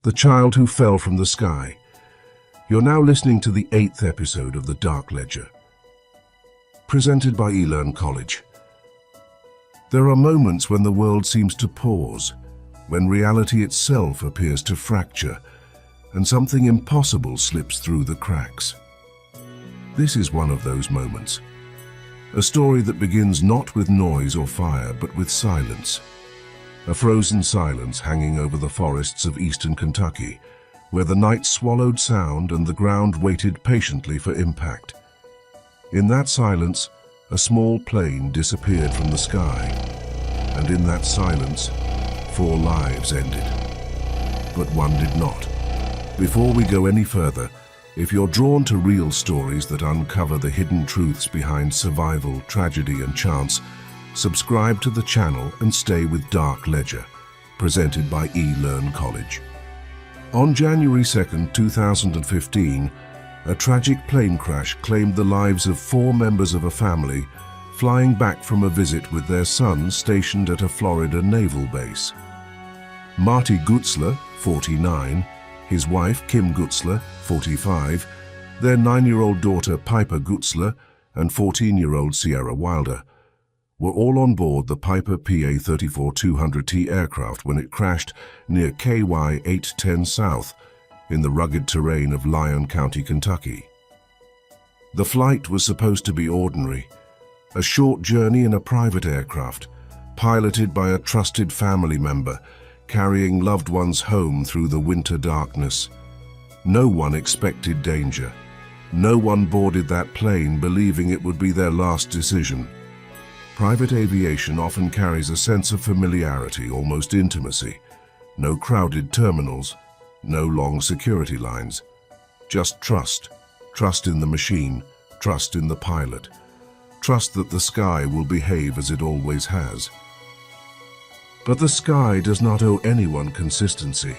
The Child Who Fell from the Sky. You're now listening to the 8th episode of The Dark Ledger, presented by Elearn College. There are moments when the world seems to pause, when reality itself appears to fracture, and something impossible slips through the cracks. This is one of those moments. A story that begins not with noise or fire, but with silence. A frozen silence hanging over the forests of eastern Kentucky, where the night swallowed sound and the ground waited patiently for impact. In that silence, a small plane disappeared from the sky, and in that silence, 4 lives ended. But one did not. Before we go any further, if you're drawn to real stories that uncover the hidden truths behind survival, tragedy, and chance, subscribe to the channel and stay with Dark Ledger, presented by Elearn College. On January 2, 2015, a tragic plane crash claimed the lives of 4 members of a family flying back from a visit with their son stationed at a Florida naval base. Marty Gutzler, 49, his wife Kim Gutzler, 45, their 9-year-old daughter Piper Gutzler, and 14-year-old Sierra Wilder were all on board the Piper PA-34-200T aircraft when it crashed near KY 810 South in the rugged terrain of Lyon County, Kentucky. The flight was supposed to be ordinary, a short journey in a private aircraft, piloted by a trusted family member, carrying loved ones home through the winter darkness. No one expected danger. No one boarded that plane believing it would be their last decision. Private aviation often carries a sense of familiarity, almost intimacy. No crowded terminals, no long security lines. Just trust. Trust in the machine, trust in the pilot. Trust that the sky will behave as it always has. But the sky does not owe anyone consistency.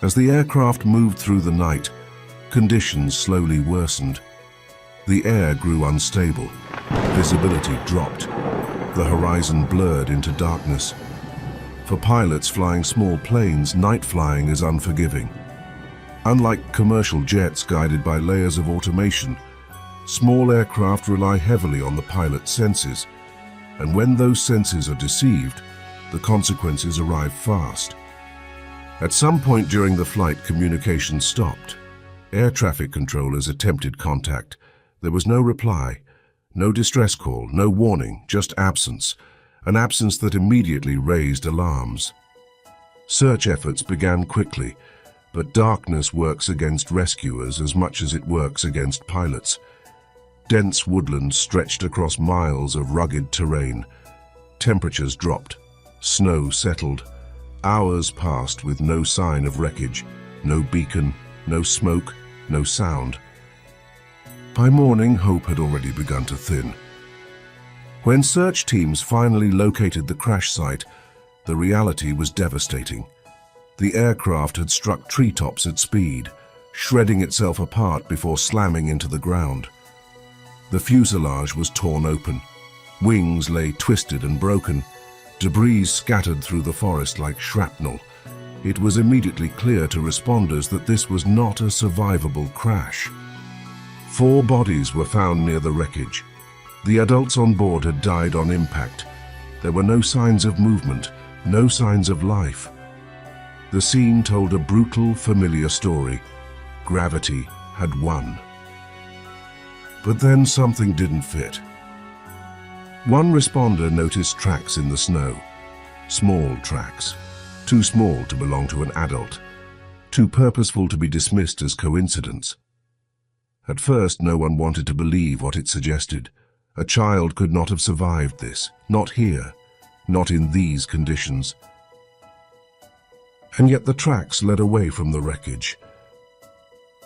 As the aircraft moved through the night, conditions slowly worsened. The air grew unstable. Visibility dropped. The horizon blurred into darkness. For pilots flying small planes, night flying is unforgiving. Unlike commercial jets guided by layers of automation, small aircraft rely heavily on the pilot's senses, and when those senses are deceived, the consequences arrive fast. At some point during the flight, communication stopped. Air traffic controllers attempted contact. There was no reply, no distress call, no warning, just absence, an absence that immediately raised alarms. Search efforts began quickly, but darkness works against rescuers as much as it works against pilots. Dense woodlands stretched across miles of rugged terrain. Temperatures dropped. Snow settled. Hours passed with no sign of wreckage, no beacon, no smoke, no sound. By morning, hope had already begun to thin. When search teams finally located the crash site, the reality was devastating. The aircraft had struck treetops at speed, shredding itself apart before slamming into the ground. The fuselage was torn open. Wings lay twisted and broken. Debris scattered through the forest like shrapnel. It was immediately clear to responders that this was not a survivable crash. 4 bodies were found near the wreckage. The adults on board had died on impact. There were no signs of movement, no signs of life. The scene told a brutal, familiar story. Gravity had won. But then something didn't fit. One responder noticed tracks in the snow. Small tracks. Too small to belong to an adult. Too purposeful to be dismissed as coincidence. At first, no one wanted to believe what it suggested. A child could not have survived this. Not here. Not in these conditions. And yet the tracks led away from the wreckage.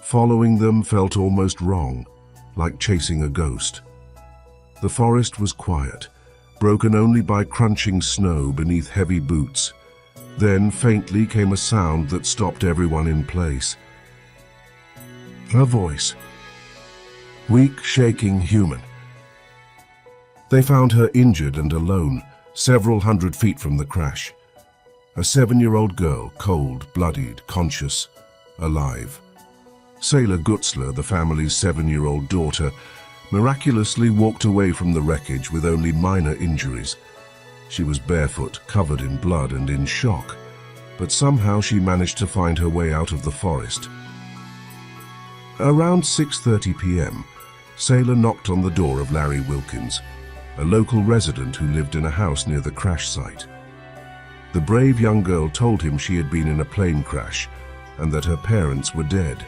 Following them felt almost wrong, like chasing a ghost. The forest was quiet, broken only by crunching snow beneath heavy boots. Then faintly came a sound that stopped everyone in place. A voice. Weak, shaking, human. They found her injured and alone, several hundred feet from the crash. A 7-year-old girl, cold, bloodied, conscious, alive. Sailor Gutzler, the family's 7-year-old daughter, miraculously walked away from the wreckage with only minor injuries. She was barefoot, covered in blood and in shock, but somehow she managed to find her way out of the forest. Around 6:30 p.m., Sailor knocked on the door of Larry Wilkins, a local resident who lived in a house near the crash site. The brave young girl told him she had been in a plane crash and that her parents were dead.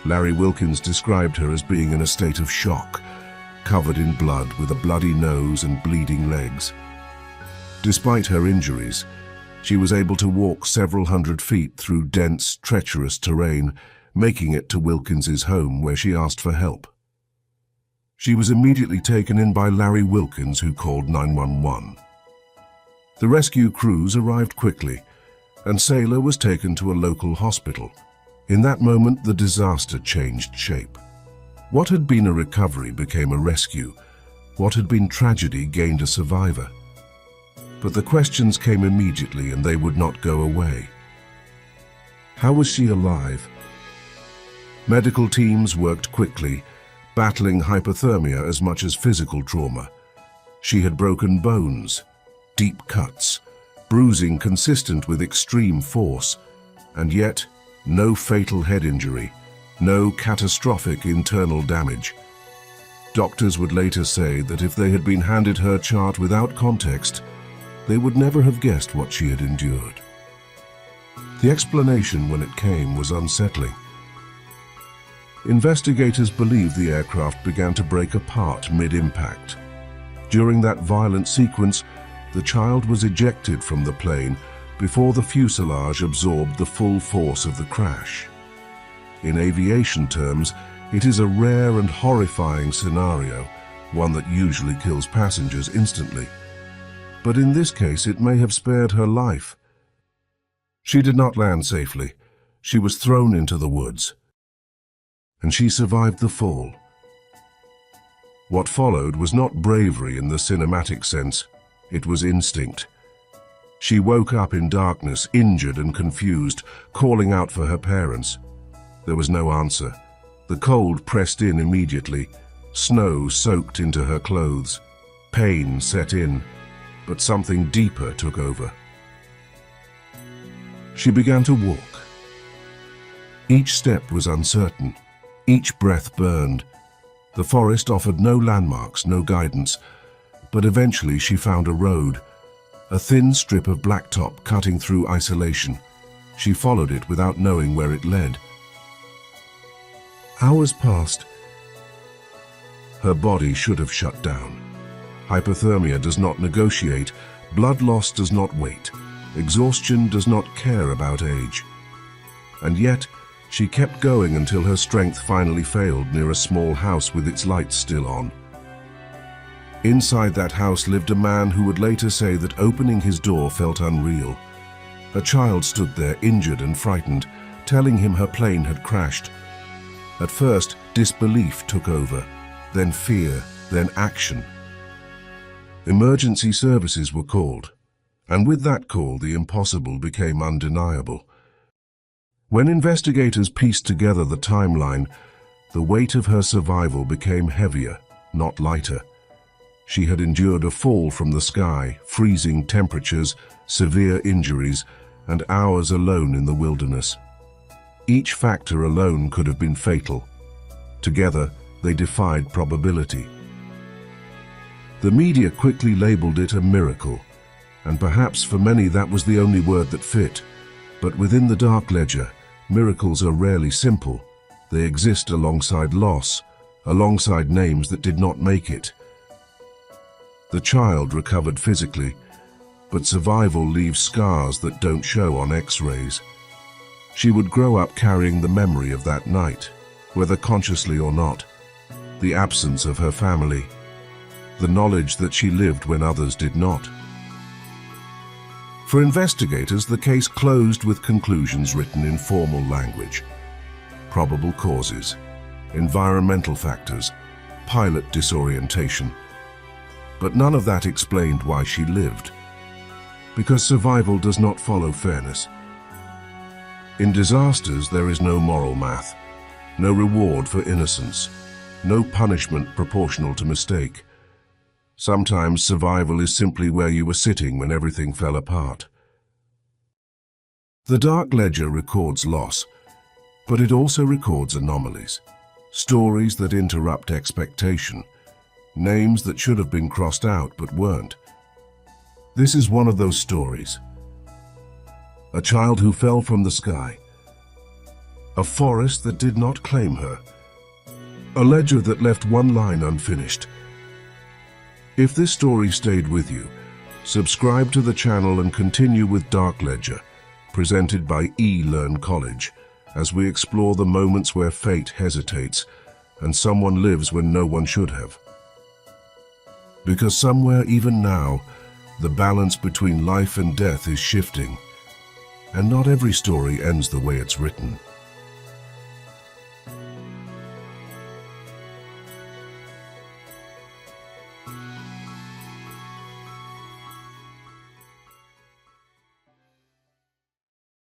Larry Wilkins described her as being in a state of shock, covered in blood with a bloody nose and bleeding legs. Despite her injuries, she was able to walk several hundred feet through dense, treacherous terrain, making it to Wilkins's home where she asked for help. She was immediately taken in by Larry Wilkins, who called 911. The rescue crews arrived quickly, and Sailor was taken to a local hospital. In that moment, the disaster changed shape. What had been a recovery became a rescue. What had been tragedy gained a survivor. But the questions came immediately, and they would not go away. How was she alive? Medical teams worked quickly, battling hypothermia as much as physical trauma. She had broken bones, deep cuts, bruising consistent with extreme force, and yet no fatal head injury, no catastrophic internal damage. Doctors would later say that if they had been handed her chart without context, they would never have guessed what she had endured. The explanation, when it came, was unsettling. Investigators believe the aircraft began to break apart mid-impact. During that violent sequence, the child was ejected from the plane before the fuselage absorbed the full force of the crash. In aviation terms, it is a rare and horrifying scenario, one that usually kills passengers instantly. But in this case, it may have spared her life. She did not land safely. She was thrown into the woods, and she survived the fall. What followed was not bravery in the cinematic sense. It was instinct. She woke up in darkness, injured and confused, calling out for her parents. There was no answer. The cold pressed in immediately. Snow soaked into her clothes. Pain set in, but something deeper took over. She began to walk. Each step was uncertain. Each breath burned. The forest offered no landmarks, no guidance, but eventually she found a road, a thin strip of blacktop cutting through isolation. She followed it without knowing where it led. Hours passed. Her body should have shut down. Hypothermia does not negotiate, blood loss does not wait, exhaustion does not care about age. And yet, she kept going until her strength finally failed near a small house with its lights still on. Inside that house lived a man who would later say that opening his door felt unreal. A child stood there, injured and frightened, telling him her plane had crashed. At first, disbelief took over, then fear, then action. Emergency services were called, and with that call, the impossible became undeniable. When investigators pieced together the timeline, the weight of her survival became heavier, not lighter. She had endured a fall from the sky, freezing temperatures, severe injuries, and hours alone in the wilderness. Each factor alone could have been fatal. Together, they defied probability. The media quickly labeled it a miracle, and perhaps for many that was the only word that fit. But within the dark ledger, miracles are rarely simple. They exist alongside loss, alongside names that did not make it. The child recovered physically, but survival leaves scars that don't show on X-rays. She would grow up carrying the memory of that night, whether consciously or not, the absence of her family, the knowledge that she lived when others did not. For investigators, the case closed with conclusions written in formal language. Probable causes, environmental factors, pilot disorientation. But none of that explained why she lived. because survival does not follow fairness. In disasters, there is no moral math, no reward for innocence, no punishment proportional to mistake. Sometimes survival is simply where you were sitting when everything fell apart. The Dark Ledger records loss, but it also records anomalies, stories that interrupt expectation, names that should have been crossed out but weren't. This is one of those stories. A child who fell from the sky. A forest that did not claim her. A ledger that left one line unfinished. If this story stayed with you, subscribe to the channel and continue with Dark Ledger, presented by Elearn College, as we explore the moments where fate hesitates and someone lives when no one should have. Because somewhere, even now, the balance between life and death is shifting, and not every story ends the way it's written.